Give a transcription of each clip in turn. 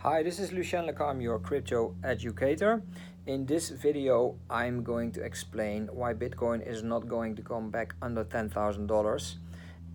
Hi, this is Lucien Leca, I'm your crypto educator. In this video, I'm going to explain why Bitcoin is not going to come back under $10,000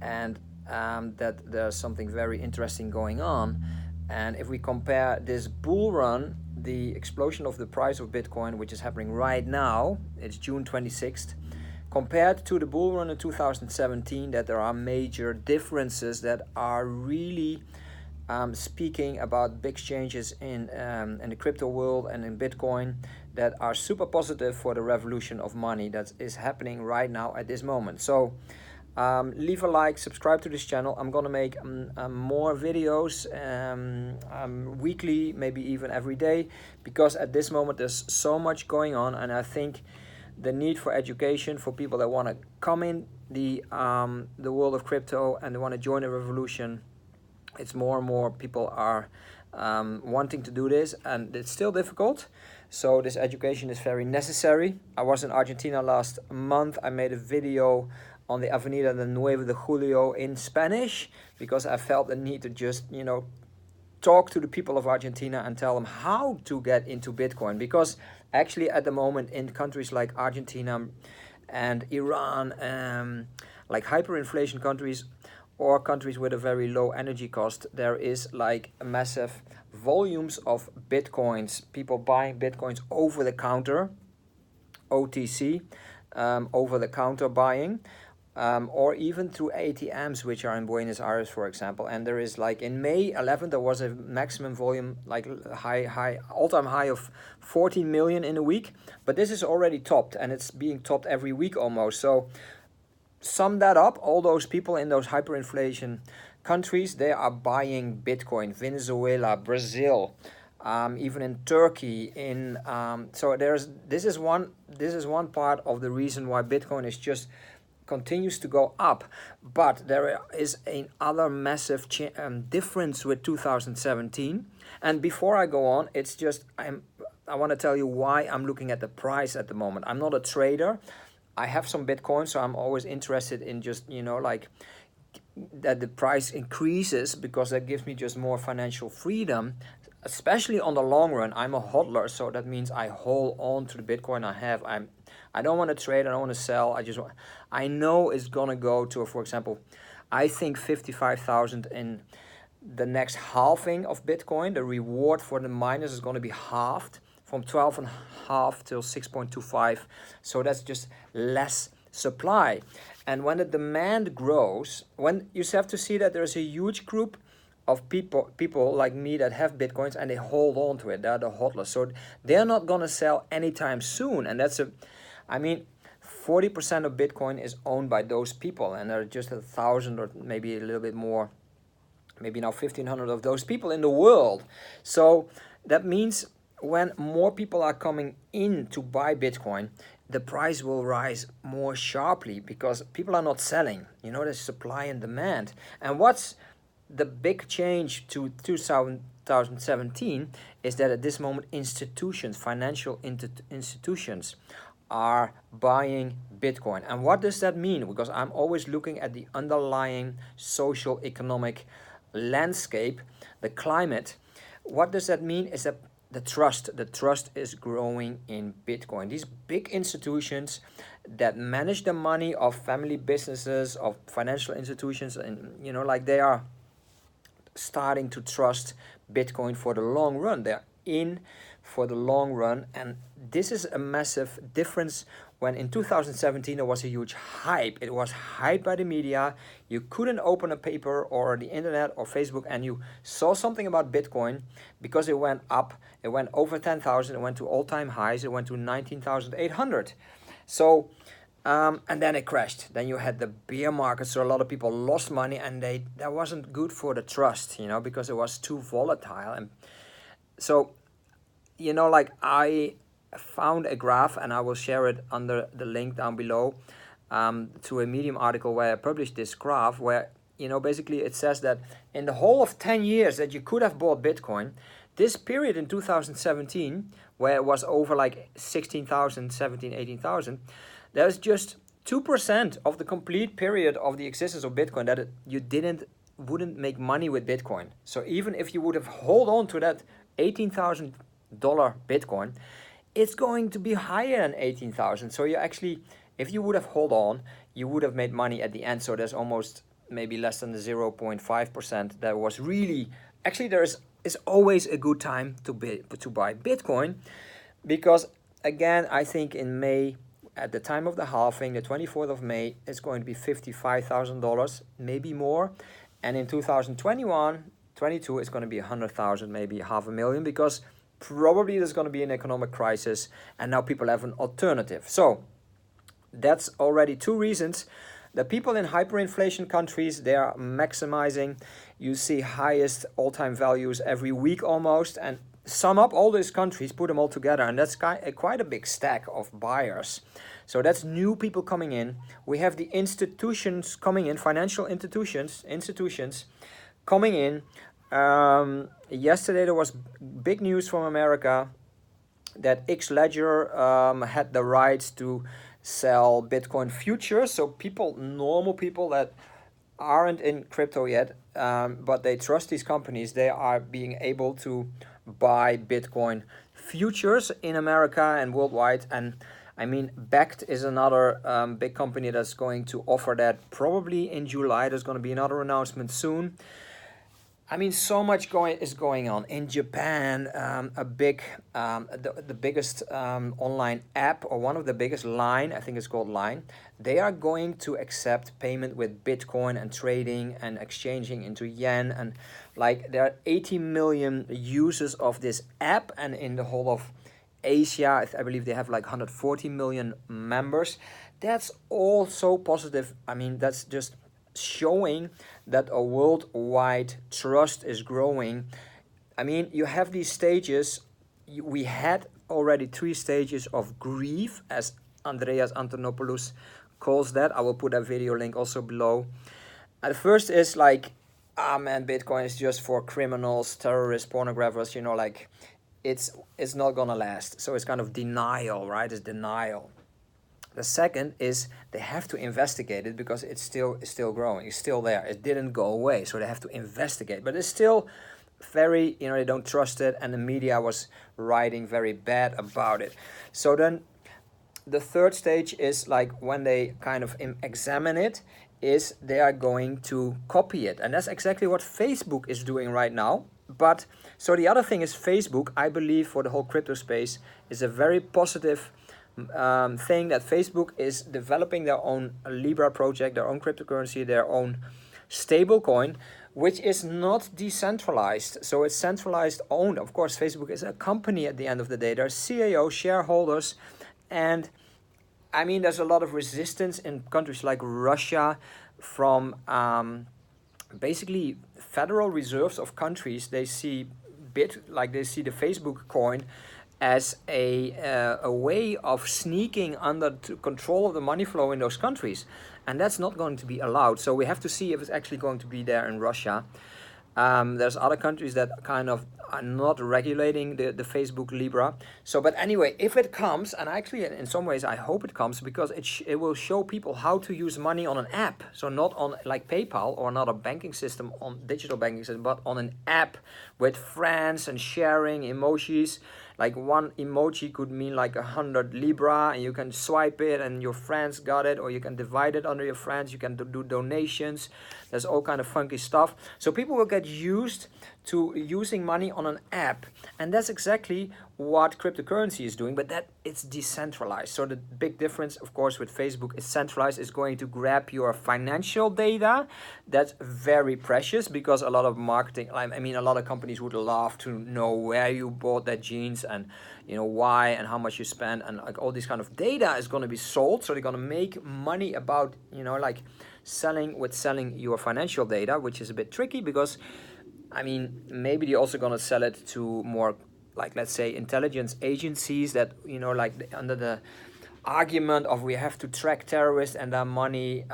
and that there's something very interesting going on. And if we compare this bull run, the explosion of the price of Bitcoin, which is happening right now, it's June 26th, compared to the bull run in 2017, that there are major differences that are really speaking about big changes in the crypto world and in Bitcoin that are super positive for the revolution of money that is happening right now at this moment. So leave a like, subscribe to this channel. I'm gonna make more videos weekly, maybe even every day, because at this moment there's so much going on, and I think the need for education for people that want to come in the world of crypto and they want to join the revolution. It's more and more people are wanting to do this, and it's still difficult. So this education is very necessary. I was in Argentina last month. I made a video on the Avenida de 9 de Julio in Spanish because I felt the need to just, talk to the people of Argentina and tell them how to get into Bitcoin. Because actually at the moment in countries like Argentina and Iran, like hyperinflation countries, or countries with a very low energy cost, there is like a massive volumes of Bitcoins, people buying Bitcoins over the counter, OTC, over the counter buying, or even through ATMs, which are in Buenos Aires, for example. And there is, like, in May 11th, there was a maximum volume, like all-time high of 14 million in a week. But this is already topped, and it's being topped every week almost. So sum that up, all those people in those hyperinflation countries, they are buying Bitcoin. Venezuela, Brazil, even in Turkey. So this is one part of the reason why Bitcoin is just continues to go up. But there is another massive difference with 2017. And before I go on, it's just I want to tell you why I'm looking at the price at the moment. I'm not a trader. I have some Bitcoin, so I'm always interested in just, like that the price increases, because that gives me just more financial freedom, especially on the long run. I'm a hodler, so that means I hold on to the Bitcoin I have. I don't want to trade, I don't want to sell. I know it's gonna go to, for example, I think 55,000 in the next halving of Bitcoin. The reward for the miners is going to be halved from 12.5 till 6.25. So that's just less supply. And when the demand grows, when you have to see that there's a huge group of people like me that have Bitcoins and they hold on to it. They're the hodlers. So they're not going to sell anytime soon. And 40% of Bitcoin is owned by those people. And there are just 1,000 or maybe a little bit more, maybe now 1,500 of those people in the world. So that means when more people are coming in to buy Bitcoin, the price will rise more sharply because people are not selling. There's supply and demand. And what's the big change to 2017 is that at this moment, financial institutions are buying Bitcoin. And what does that mean? Because I'm always looking at the underlying social economic landscape, the climate. What does that mean is that the trust is growing in Bitcoin. These big institutions that manage the money of family businesses, of financial institutions, and they are starting to trust Bitcoin for the long run. They're in for the long run, and this is a massive difference. When in 2017 there was a huge hype. It was hyped by the media. You couldn't open a paper or the internet or Facebook and you saw something about Bitcoin, because it went up. It went over 10,000. It went to all-time highs. It went to 19,800. So and then it crashed. Then you had the bear market, so a lot of people lost money, and that wasn't good for the trust, because it was too volatile. And so, I found a graph, and I will share it under the link down below, to a Medium article where I published this graph, where basically it says that in the whole of 10 years that you could have bought Bitcoin, this period in 2017 where it was over like 16,000, 17, 18,000, there's just 2% of the complete period of the existence of Bitcoin that you didn't wouldn't make money with Bitcoin. So even if you would have hold on to that $18,000 Bitcoin, it's going to be higher than 18,000. So you actually, if you would have hold on, you would have made money at the end. So there's almost maybe less than the 0.5% that was really, actually is always a good time to buy Bitcoin, because again, I think in May, at the time of the halving, the 24th of May, it's going to be $55,000, maybe more. And in 2021, 22, it's going to be 100,000, maybe 500,000, because probably there's going to be an economic crisis and now people have an alternative. So that's already two reasons. The people in hyperinflation countries, they are maximizing. You see highest all-time values every week almost, and sum up all these countries, put them all together, and that's quite a big stack of buyers. So that's new people coming in. We have the institutions coming in, financial institutions coming in. Yesterday there was big news from America that X Ledger had the rights to sell Bitcoin futures. So normal people that aren't in crypto yet, but they trust these companies, they are being able to buy Bitcoin futures in America and worldwide. And I mean, Backed is another big company that's going to offer that probably in July. There's going to be another announcement soon. I mean, so much is going on. In Japan, the biggest online app, or one of the biggest, Line, I think it's called Line, they are going to accept payment with Bitcoin and trading and exchanging into yen. And like there are 80 million users of this app, and in the whole of Asia, I believe they have like 140 million members. That's all so positive. I mean, that's just showing that a worldwide trust is growing. I mean, you have these stages. We had already 3 stages of grief, as Andreas Antonopoulos calls that. I will put that video link also below. And the first is like, man, Bitcoin is just for criminals, terrorists, pornographers, you know, like it's not gonna last. So it's kind of denial, right? It's denial. The second is they have to investigate it because it's still growing. It's still there. It didn't go away, so they have to investigate. But it's still very, you know, they don't trust it, and the media was writing very bad about it. So then the third stage is like when they kind of examine it, is they are going to copy it. And that's exactly what Facebook is doing right now. But so the other thing is Facebook, I believe, for the whole crypto space is a very positive thing, that Facebook is developing their own Libra project, their own cryptocurrency, their own stable coin, which is not decentralized. So it's centralized owned. Of course, Facebook is a company at the end of the day. There's CEOs, shareholders, and I mean, there's a lot of resistance in countries like Russia from basically federal reserves of countries. They see the Facebook coin as a way of sneaking under control of the money flow in those countries. And that's not going to be allowed. So we have to see if it's actually going to be there in Russia. There's other countries that kind of are not regulating the Facebook Libra. So, but anyway, if it comes, and actually in some ways I hope it comes, because it will show people how to use money on an app. So not on like PayPal or another banking system, on digital banking system, but on an app with friends and sharing emojis. Like one emoji could mean like 100 Libra, and you can swipe it and your friends got it, or you can divide it under your friends, you can do donations. There's all kind of funky stuff. So people will get used to using money on an app, and that's exactly what cryptocurrency is doing, but that it's decentralized. So the big difference, of course, with Facebook is centralized, is going to grab your financial data. That's very precious, because a lot of marketing, I mean, a lot of companies would love to know where you bought that jeans and, you know, why and how much you spend, and like all this kind of data is going to be sold. So they're going to make money about, you know, like selling your financial data, which is a bit tricky, because I mean, maybe they're also going to sell it to more, like, let's say, intelligence agencies that, you know, like under the argument of we have to track terrorists and their money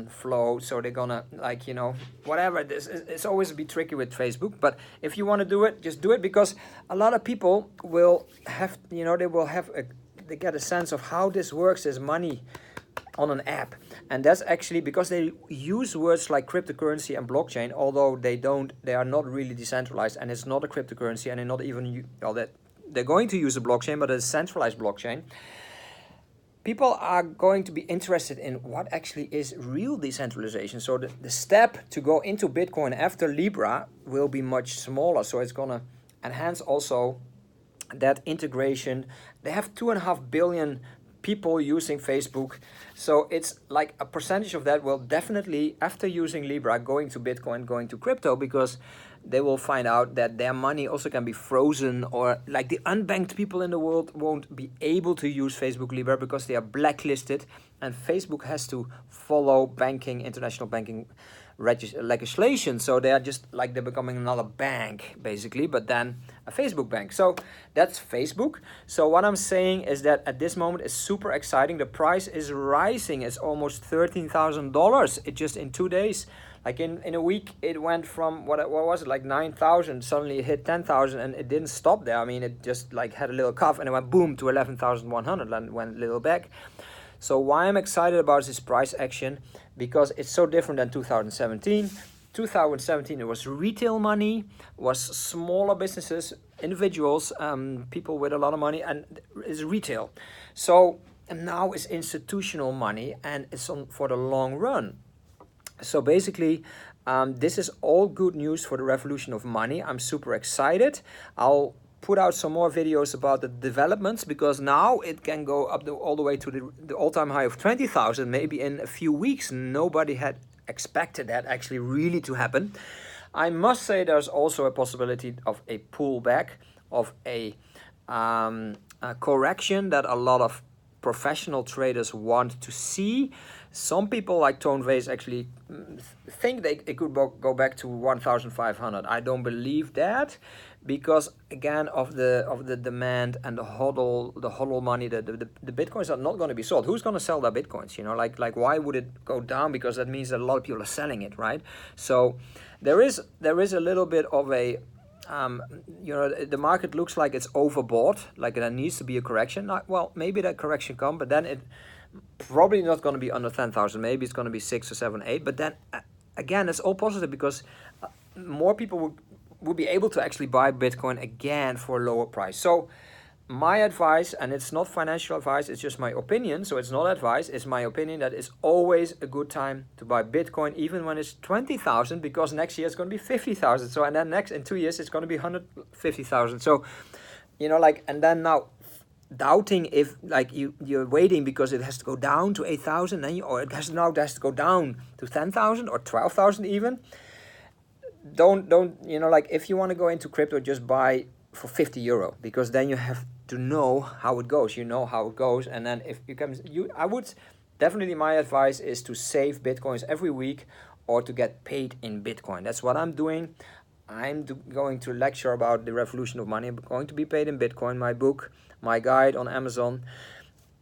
flow. So they're going to, like, you know, whatever. It's always a bit tricky with Facebook. But if you want to do it, just do it, because a lot of people will have, you know, they get a sense of how this works, this money on an app. And that's actually because they use words like cryptocurrency and blockchain, although they are not really decentralized, and it's not a cryptocurrency, and they're not even, well, that they're going to use a blockchain, but a centralized blockchain. People are going to be interested in what actually is real decentralization. So the step to go into Bitcoin after Libra will be much smaller. So it's going to enhance also that integration. They have 2.5 billion people using Facebook. So it's like a percentage of that will definitely, after using Libra, going to Bitcoin, going to crypto, because they will find out that their money also can be frozen, or like the unbanked people in the world won't be able to use Facebook Libra because they are blacklisted, and Facebook has to follow banking, international banking legislation. So they are just like they're becoming another bank basically, but then a Facebook bank. So that's Facebook. So what I'm saying is that at this moment it's super exciting. The price is rising. It's almost $13,000. It just in 2 days. Like in a week, it went from, what was it, like 9,000, suddenly it hit 10,000, and it didn't stop there. I mean, it just like had a little cough, and it went boom to 11,100 and went a little back. So why I'm excited about this price action, because it's so different than 2017. 2017, it was retail money, was smaller businesses, individuals, people with a lot of money, and it's retail. So and now it's institutional money, and it's on for the long run. So basically, this is all good news for the revolution of money. I'm super excited. I'll put out some more videos about the developments, because now it can go up all the way to the all-time high of 20,000, maybe in a few weeks. Nobody had expected that actually really to happen. I must say there's also a possibility of a pullback, of a correction that a lot of professional traders want to see. Some people like Tone Vays actually think it could go back to 1,500. I don't believe that, because again of the demand and the hodl money, the bitcoins are not going to be sold. Who's going to sell their bitcoins? You know, like why would it go down? Because that means that a lot of people are selling it, right? So there is a little bit of a you know, the market looks like it's overbought, like there needs to be a correction. Well, maybe that correction come, but then it probably not going to be under 10,000. Maybe it's going to be 6 or 7, 8. But then again, it's all positive, because more people will be able to actually buy Bitcoin again for a lower price. So my advice, and it's not financial advice, it's just my opinion, so it's not advice, it's my opinion, that it's always a good time to buy Bitcoin, even when it's 20,000, because next year it's going to be 50,000. So, and then in 2 years it's going to be 150,000. So, you know, like, and then now doubting if like you're waiting because it has to go down to 8,000, then or it has to go down to 10,000 or 12,000 even. Don't you know, like, if you want to go into crypto, just buy for 50 euro, because then you have to know how it goes. You know how it goes, and then if I would definitely, my advice is to save Bitcoins every week, or to get paid in Bitcoin. That's what I'm doing. I'm going to lecture about the revolution of money. I'm going to be paid in Bitcoin. My book, my guide on Amazon,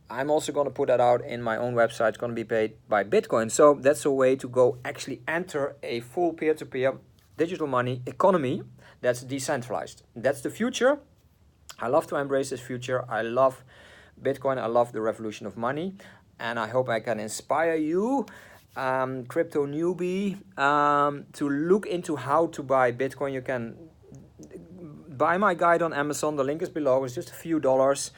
I'm also going to put that out in my own website. It's going to be paid by Bitcoin. So that's a way to go actually enter a full peer-to-peer digital money economy that's decentralized. That's the future. I love to embrace this future. I love Bitcoin. I love the revolution of money. And I hope I can inspire you, crypto newbie, to look into how to buy Bitcoin. You can buy my guide on Amazon. The link is below. It's just a few dollars.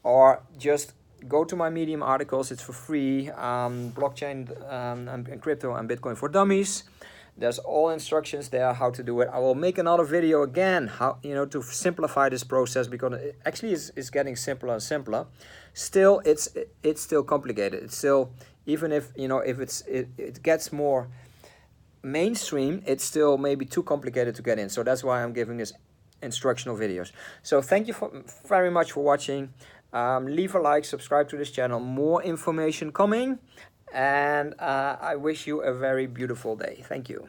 Or just go to my Medium articles. It's for free. Blockchain and crypto and Bitcoin for dummies. There's all instructions there how to do it. I will make another video again, how, you know, to simplify this process, because it actually is getting simpler and simpler. Still, it's still complicated. It's still, even if, you know, if it gets more mainstream, it's still maybe too complicated to get in. So that's why I'm giving this instructional videos. So thank you very much for watching. Leave a like, subscribe to this channel. More information coming. And I wish you a very beautiful day. Thank you.